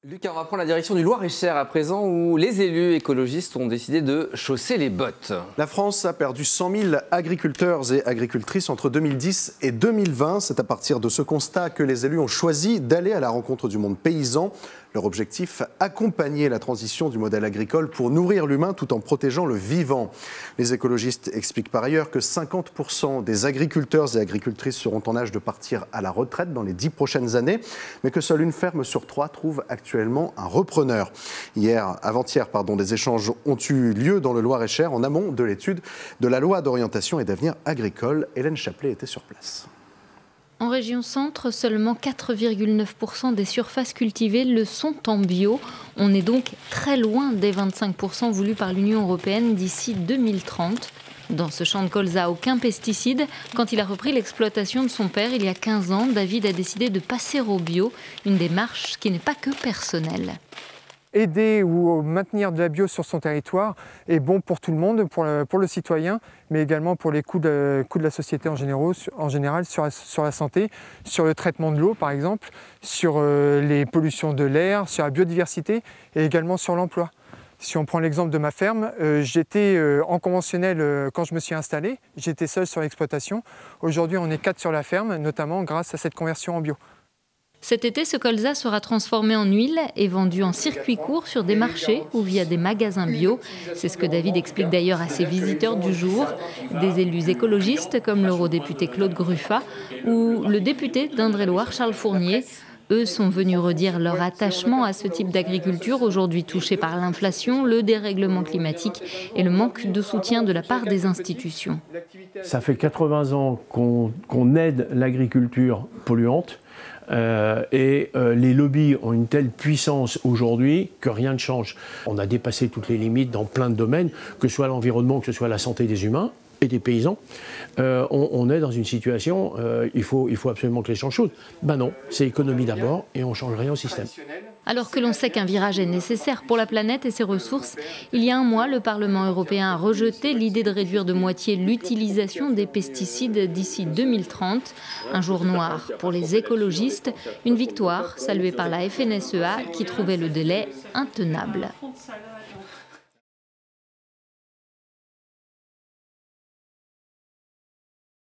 Lucas, on va prendre la direction du Loir-et-Cher à présent où les élus écologistes ont décidé de chausser les bottes. La France a perdu 100 000 agriculteurs et agricultrices entre 2010 et 2020. C'est à partir de ce constat que les élus ont choisi d'aller à la rencontre du monde paysan. Leur objectif, accompagner la transition du modèle agricole pour nourrir l'humain tout en protégeant le vivant. Les écologistes expliquent par ailleurs que 50% des agriculteurs et agricultrices seront en âge de partir à la retraite dans les 10 prochaines années, mais que seule une ferme sur 3 trouve actuellement un repreneur. Avant-hier, des échanges ont eu lieu dans le Loir-et-Cher en amont de l'étude de la loi d'orientation et d'avenir agricole. Hélène Chaplet était sur place. En région centre, seulement 4,9% des surfaces cultivées le sont en bio. On est donc très loin des 25% voulus par l'Union européenne d'ici 2030. Dans ce champ de colza, aucun pesticide. Quand il a repris l'exploitation de son père il y a 15 ans, David a décidé de passer au bio, une démarche qui n'est pas que personnelle. Aider ou maintenir de la bio sur son territoire est bon pour tout le monde, pour le citoyen, mais également pour les coûts de la société en général sur la santé, sur le traitement de l'eau par exemple, sur les pollutions de l'air, sur la biodiversité et également sur l'emploi. Si on prend l'exemple de ma ferme, j'étais en conventionnel quand je me suis installé, j'étais seul sur l'exploitation. Aujourd'hui on est 4 sur la ferme, notamment grâce à cette conversion en bio. Cet été, ce colza sera transformé en huile et vendu en circuit court sur des marchés ou via des magasins bio. C'est ce que David explique d'ailleurs à ses visiteurs du jour. Des élus écologistes comme l'eurodéputé Claude Gruffat ou le député d'Indre-et-Loire Charles Fournier. Eux sont venus redire leur attachement à ce type d'agriculture aujourd'hui touchée par l'inflation, le dérèglement climatique et le manque de soutien de la part des institutions. Ça fait 80 ans qu'on aide l'agriculture polluante. Les lobbies ont une telle puissance aujourd'hui que rien ne change. On a dépassé toutes les limites dans plein de domaines, que ce soit l'environnement, que ce soit la santé des humains et des paysans. On est dans une situation, il faut absolument que les choses changent. Ben non, c'est économie d'abord et on ne change rien au système. Alors que l'on sait qu'un virage est nécessaire pour la planète et ses ressources, il y a un mois, le Parlement européen a rejeté l'idée de réduire de moitié l'utilisation des pesticides d'ici 2030. Un jour noir pour les écologistes, une victoire saluée par la FNSEA qui trouvait le délai intenable.